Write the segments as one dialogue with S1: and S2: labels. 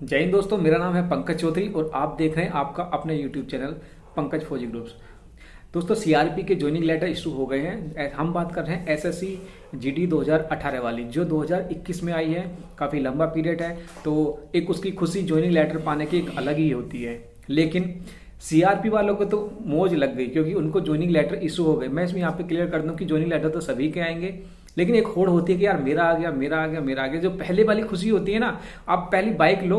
S1: जय हिंद दोस्तों, मेरा नाम है पंकज चौधरी और आप देख रहे हैं आपका अपने यूट्यूब चैनल पंकज फौजी ग्रुप्स। दोस्तों, सीआरपी के ज्वाइनिंग लेटर इशू हो गए हैं। हम बात कर रहे हैं एसएससी जीडी 2018 वाली, जो 2021 में आई है। काफ़ी लंबा पीरियड है, तो एक उसकी खुशी ज्वाइनिंग लेटर पाने की एक अलग ही होती है। लेकिन सीआरपी वालों को तो मौज लग गई क्योंकि उनको ज्वाइनिंग लेटर इशू हो गए। मैं इसमें यहाँ पे क्लियर कर दूं कि ज्वाइनिंग लेटर तो सभी के आएंगे, लेकिन एक होड़ होती है कि यार मेरा आ गया, मेरा आ गया, मेरा आ गया। जो पहले वाली खुशी होती है ना, आप पहली बाइक लो,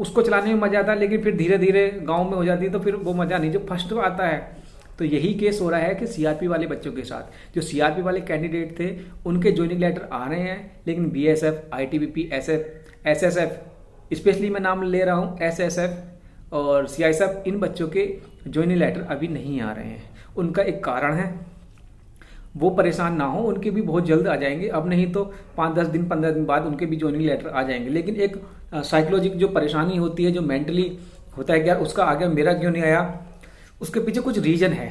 S1: उसको चलाने में मजा आता है, लेकिन फिर धीरे धीरे गांव में हो जाती है तो फिर वो मजा नहीं जो फर्स्ट आता है। तो यही केस हो रहा है कि सीआरपी वाले बच्चों के साथ। जो सीआरपी वाले कैंडिडेट थे उनके ज्वाइनिंग लेटर आ रहे हैं, लेकिन बीएसएफ, आईटीबीपी, एसएसएफ, स्पेशली मैं नाम ले रहा हूँ एसएसएफ और सीआईएसएफ, इन बच्चों के ज्वाइनिंग लेटर अभी नहीं आ रहे हैं। उनका एक कारण है, वो परेशान ना हो, उनके भी बहुत जल्द आ जाएंगे। अब नहीं तो 5-10 दिन 15 दिन बाद उनके भी ज्वाइनिंग लेटर आ जाएंगे। लेकिन एक साइकोलॉजिक जो परेशानी होती है, जो मेंटली होता है कि यार उसका आ गया, मेरा क्यों नहीं आया, उसके पीछे कुछ रीजन है।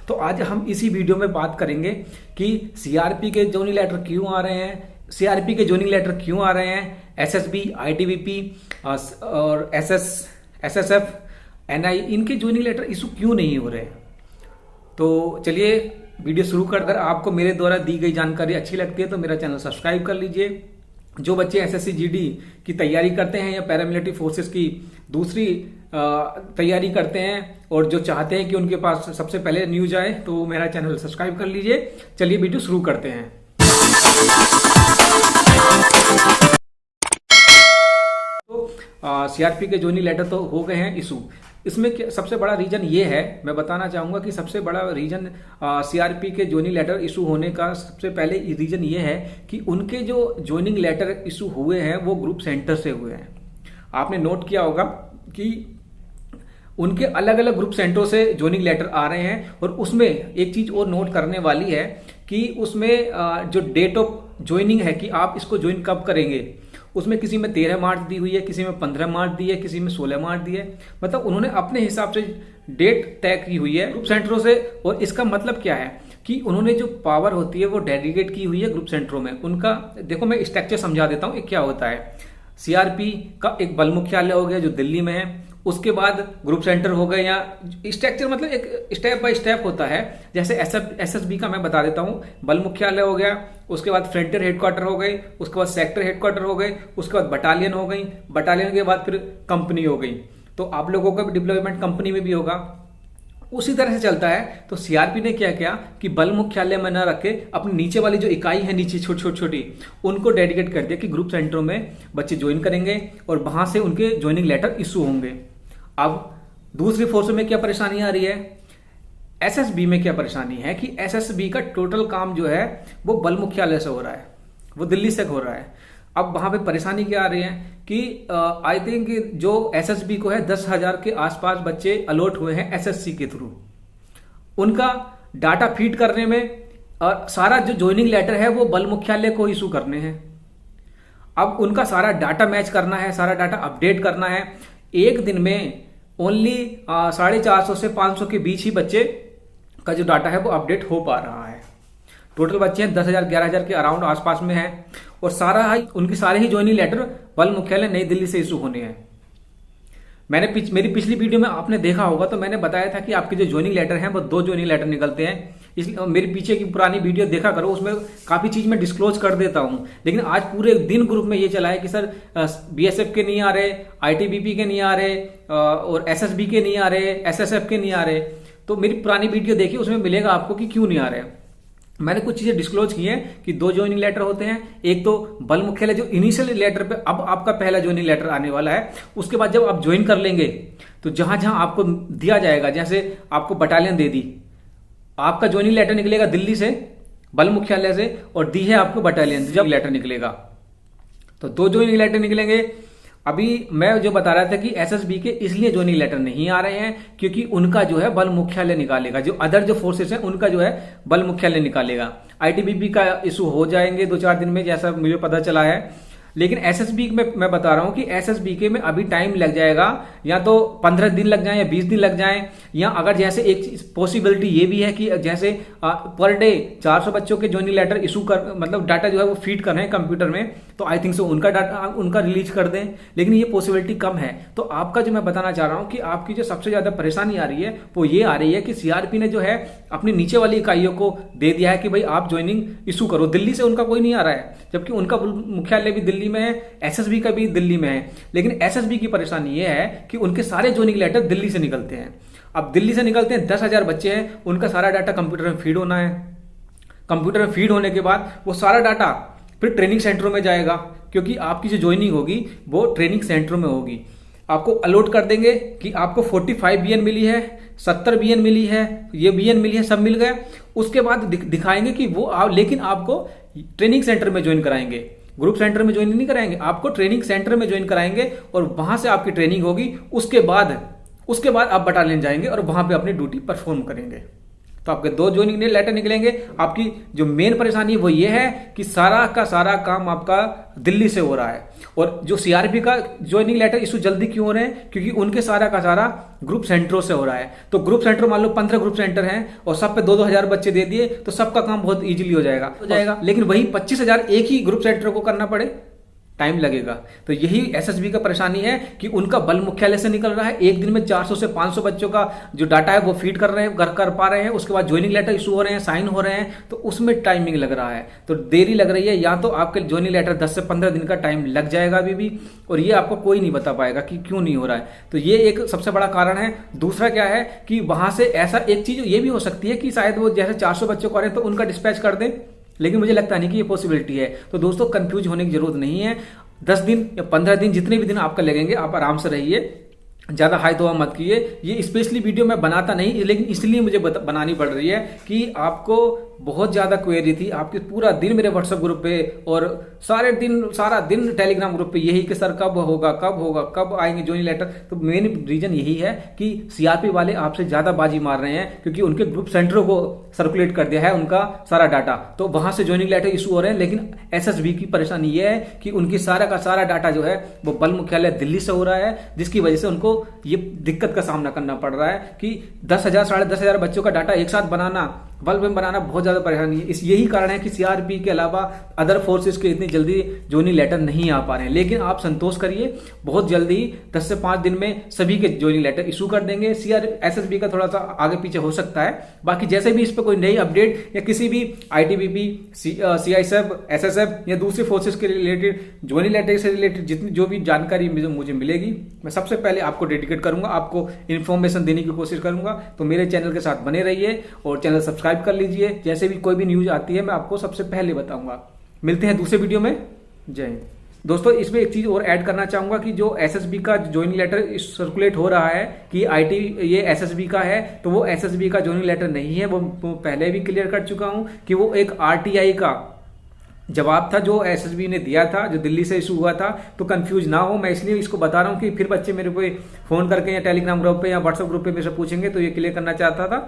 S1: तो आज हम इसी वीडियो में बात करेंगे कि सीआरपी के ज्वाइनिंग लेटर क्यों आ रहे हैं, सीआरपी के ज्वाइनिंग लेटर क्यों आ रहे हैं, एसएसबी, आईटीबीपी और एसएसएफ, एनआई, इनके ज्वाइनिंग लेटर इशू क्यों नहीं हो रहे। तो चलिए वीडियो शुरू कर। अगर आपको मेरे द्वारा दी गई जानकारी अच्छी लगती है तो मेरा चैनल सब्सक्राइब कर लीजिए। जो बच्चे एसएससी जीडी की तैयारी करते हैं या पैरामिलिट्री फोर्सेस की दूसरी तैयारी करते हैं और जो चाहते हैं कि उनके पास सबसे पहले न्यूज आए, तो मेरा चैनल सब्सक्राइब कर लीजिए। चलिए वीडियो शुरू करते हैं। तो सीआरपी के ज्वाइनिंग लेटर तो हो गए हैं इशू। इसमें सबसे बड़ा रीजन ये है, मैं बताना चाहूंगा कि सबसे बड़ा रीजन सीआरपी के ज्वाइनिंग लेटर इशू होने का सबसे पहले रीजन ये है कि उनके जो ज्वाइनिंग लेटर इशू हुए हैं वो ग्रुप सेंटर से हुए हैं। आपने नोट किया होगा कि उनके अलग अलग ग्रुप सेंटरों से ज्वाइनिंग लेटर आ रहे हैं। और उसमें एक चीज और नोट करने वाली है कि उसमें जो डेट ऑफ ज्वाइनिंग है कि आप इसको ज्वाइन कब करेंगे, उसमें किसी में 13 मार्च दी हुई है, किसी में 15 मार्च दी है, किसी में 16 मार्च दी है। मतलब उन्होंने अपने हिसाब से डेट तय की हुई है ग्रुप सेंटरों से। और इसका मतलब क्या है कि उन्होंने जो पावर होती है वो डेलीगेट की हुई है ग्रुप सेंटरों में। उनका देखो, मैं स्ट्रक्चर समझा देता हूँ क्या होता है। सीआरपी का एक बल मुख्यालय हो गया जो दिल्ली में है, उसके बाद ग्रुप सेंटर हो गए, या स्ट्रक्चर मतलब एक स्टेप बाय स्टेप होता है। जैसे एसएसबी का मैं बता देता हूँ, बल मुख्यालय हो गया, उसके बाद फ्रंटियर हेडक्वार्टर हो गए, उसके बाद सेक्टर हेडक्वार्टर हो गए, उसके बाद बटालियन हो गई, बटालियन के बाद फिर कंपनी हो गई। तो आप लोगों का भी डिप्लॉयमेंट कंपनी में भी होगा, उसी तरह से चलता है। तो सीआरपी ने क्या किया कि बल मुख्यालय में न रखे अपनी नीचे वाली जो इकाई है, नीचे छोटी छोटी, उनको डेडिकेट कर दिया कि ग्रुप सेंटरों में बच्चे ज्वाइन करेंगे और वहां से उनके ज्वाइनिंग लेटर इशू होंगे। अब दूसरी फोर्स में क्या परेशानी आ रही है, एसएसबी में क्या परेशानी है कि एसएसबी का टोटल काम जो है वो बल मुख्यालय से हो रहा है, वो दिल्ली से हो रहा है। अब वहां पे परेशानी क्या आ रही है कि आई थिंक जो एसएसबी को है 10,000 के आसपास बच्चे अलॉट हुए हैं एसएससी के थ्रू। उनका डाटा फीड करने में और सारा जो ज्वाइनिंग लेटर है वो बल मुख्यालय को इशू करने हैं। अब उनका सारा डाटा मैच करना है, सारा डाटा अपडेट करना है। एक दिन में ओनली 450 से 500 के बीच ही बच्चे का जो डाटा है वो अपडेट हो पा रहा है। टोटल बच्चे हैं 10,000 11,000 के अराउंड आसपास में है, और उनके सारे ही ज्वाइनिंग लेटर बल मुख्यालय नई दिल्ली से इशू होने हैं। मेरी पिछली वीडियो में आपने देखा होगा तो मैंने बताया था कि आपके जो ज्वाइनिंग लेटर हैं वो 2 ज्वाइनिंग लेटर निकलते हैं। इसलिए मेरी पीछे की पुरानी वीडियो देखा करो, उसमें काफी चीज मैं डिस्क्लोज कर देता हूं। लेकिन आज पूरे दिन ग्रुप में ये चला है कि सर बीएसएफ के नहीं आ रहे, आईटीबीपी के नहीं आ रहे और एसएसबी के नहीं आ रहे, एसएसएफ के नहीं आ रहे। तो मेरी पुरानी वीडियो देखिए, उसमें मिलेगा आपको कि क्यों नहीं आ रहे। मैंने कुछ चीजें डिस्क्लोज की हैं कि 2 ज्वाइनिंग लेटर होते हैं। एक तो बल मुख्यालय जो इनिशियल लेटर पे अब आपका पहला ज्वाइनिंग लेटर आने वाला है, उसके बाद जब आप ज्वाइन कर लेंगे तो जहां जहां आपको दिया जाएगा, जैसे आपको बटालियन दे दी, आपका ज्वाइनिंग लेटर निकलेगा दिल्ली से बल मुख्यालय से, और दी है आपको बटालियन जब लेटर निकलेगा। तो 2 ज्वाइनिंग लेटर निकलेंगे। अभी मैं जो बता रहा था कि एसएसबी के इसलिए ज्वाइनिंग लेटर नहीं आ रहे हैं क्योंकि उनका जो है बल मुख्यालय निकालेगा, जो अदर जो फोर्सेस हैं उनका जो है बल मुख्यालय निकालेगा। आईटीबीपी का इशू हो जाएंगे 2-4 दिन में, जैसा मुझे पता चला है। लेकिन एसएसबी में मैं बता रहा हूं कि एसएसबी के में अभी टाइम लग जाएगा, या तो 15 दिन लग जाए या 20 दिन लग जाए, या अगर जैसे एक पॉसिबिलिटी ये भी है कि जैसे पर डे 400 बच्चों के ज्वाइनिंग लेटर इशू कर, मतलब डाटा जो है वो फीड कर रहे हैं कंप्यूटर में, तो आई थिंक सो उनका डाटा उनका रिलीज कर दें, लेकिन ये पॉसिबिलिटी कम है। तो आपका जो मैं बताना चाह रहा हूं कि आपकी जो सबसे ज्यादा परेशानी आ रही है वो ये आ रही है कि सीआरपी ने जो है अपनी नीचे वाली इकाइयों को दे दिया है कि भाई आप ज्वाइनिंग इशू करो। दिल्ली से उनका कोई नहीं आ रहा है, जबकि उनका मुख्यालय भी दिल्ली में है, एसएसबी का भी दिल्ली में है, लेकिन एसएसबी की परेशानी ये है कि उनके सारे ज्वाइनिंग लेटर दिल्ली से निकलते हैं। अब दिल्ली से निकलते हैं, 10,000 बच्चे हैं, उनका सारा डाटा कंप्यूटर में फीड होना है। कंप्यूटर में फीड होने के बाद वो सारा डाटा फिर ट्रेनिंग सेंटरों में जाएगा, क्योंकि आपकी जो ज्वाइनिंग होगी वो ट्रेनिंग सेंटरों में होगी। आपको अलॉट कर देंगे कि आपको 45 बीएन मिली है, 70 बीएन मिली है, ये बीएन मिली है, सब मिल गए। उसके बाद दिखाएंगे कि वो लेकिन आपको ट्रेनिंग सेंटर में ज्वाइन कराएंगे, ग्रुप सेंटर में ज्वाइन नहीं कराएंगे, आपको ट्रेनिंग सेंटर में ज्वाइन कराएंगे और वहां से आपकी ट्रेनिंग होगी। उसके बाद आप बटालियन जाएंगे और वहां पे अपनी ड्यूटी परफॉर्म करेंगे। तो आपके 2 ज्वाइनिंग लेटर निकलेंगे। आपकी जो मेन परेशानी वो ये है कि सारा का सारा काम आपका दिल्ली से हो रहा है, और जो सीआरपी का ज्वाइनिंग लेटर इशू जल्दी क्यों हो रहे हैं, क्योंकि उनके सारा का सारा ग्रुप सेंटरों से हो रहा है। तो ग्रुप सेंटर मान लो 15 ग्रुप सेंटर हैं और सब पे 2-2 हजार बच्चे दे दिए तो सबका काम बहुत इजीली हो जाएगा, लेकिन वही 25,000 एक ही ग्रुप सेंटर को करना पड़े, टाइम लगेगा। तो यही एसएसबी का परेशानी है कि उनका बल मुख्यालय से निकल रहा है, एक दिन में 400 से 500 बच्चों का जो डाटा है वो फीड कर रहे हैं, कर पा रहे हैं, उसके बाद ज्वाइनिंग लेटर इशू हो रहे हैं, साइन हो रहे हैं, तो उसमें टाइमिंग लग रहा है, तो देरी लग रही है। या तो आपके ज्वाइनिंग लेटर 10 से 15 दिन का टाइम लग जाएगा अभी भी, और ये आपको कोई नहीं बता पाएगा कि क्यों नहीं हो रहा है। तो ये एक सबसे बड़ा कारण है। दूसरा क्या है कि वहां से ऐसा एक चीज ये भी हो सकती है कि शायद वो जैसे 400 बच्चों को आ रहे हैं तो उनका डिस्पैच कर दें, लेकिन मुझे लगता नहीं कि ये पॉसिबिलिटी है। तो दोस्तों कंफ्यूज होने की जरूरत नहीं है। 10 दिन या 15 दिन जितने भी दिन आपका लगेंगे, आप आराम से रहिए, ज्यादा हाई तो मत कीजिए। ये स्पेशली वीडियो मैं बनाता नहीं, लेकिन इसलिए मुझे बनानी पड़ रही है कि आपको बहुत ज्यादा क्वेरी थी, आपके पूरा दिन मेरे व्हाट्सएप ग्रुप पे और सारा दिन टेलीग्राम ग्रुप पे यही कि सर कब होगा, कब आएंगे ज्वाइनिंग लेटर। तो मेन रीजन यही है कि सीआरपी वाले आपसे ज्यादा बाजी मार रहे हैं, क्योंकि उनके ग्रुप सेंटरों को सर्कुलेट कर दिया है उनका सारा डाटा, तो वहां से ज्वाइनिंग लेटर इशू हो रहे हैं। लेकिन एसएसबी की परेशानी यह है कि उनकी सारा का सारा डाटा जो है वो बल मुख्यालय दिल्ली से हो रहा है, जिसकी वजह से उनको ये दिक्कत का सामना करना पड़ रहा है कि 10,000 साढ़े 10,000 बच्चों का डाटा एक साथ बनाना, बल्क में बनाना बहुत ज्यादा परेशानी है। यही कारण है कि सीआरपी के अलावा अदर फोर्सेस के इतनी जल्दी ज्वाइनिंग लेटर नहीं आ पा रहे हैं। लेकिन आप संतोष करिए, बहुत जल्दी 10 से 5 दिन में सभी के ज्वाइनिंग लेटर इशू कर देंगे। एसएसबी का थोड़ा सा आगे पीछे हो सकता है, बाकी जैसे भी इस पर कोई नई अपडेट या किसी भी आईटीबीपी, सीआईएसएफ, एसएसएफ या दूसरे फोर्सेस के रिलेटेड ज्वाइनिंग लेटर से रिलेटेड जितनी जो भी जानकारी मुझे मिलेगी, मैं सबसे पहले आपको डेडिकेट करूंगा, आपको इन्फॉर्मेशन देने की कोशिश करूंगा। तो मेरे चैनल के साथ बने रहिए और चैनल सब्सक्राइब कर लीजिए। जैसे भी कोई भी न्यूज आती है मैं आपको सबसे पहले बताऊंगा। मिलते हैं दूसरे वीडियो में। जय हिंद। दोस्तों इसमें एक चीज और ऐड करना चाहूंगा कि जो एसएसबी का ज्वाइनिंग लेटर सर्कुलेट हो रहा है कि आईटी ये एसएसबी का है, तो वो एसएसबी का ज्वाइनिंग लेटर नहीं है। वो पहले भी क्लियर कर चुका हूं कि वो एक आरटीआई का जवाब था जो एसएसबी ने दिया था, जो दिल्ली से इशू हुआ था। तो कंफ्यूज ना हो, मैं इसलिए इसको बता रहा हूं कि फिर बच्चे मेरे को फोन करके या टेलीग्राम ग्रुप पे या व्हाट्सएप ग्रुप पे मेरे से पूछेंगे, तो ये क्लियर करना चाहता था।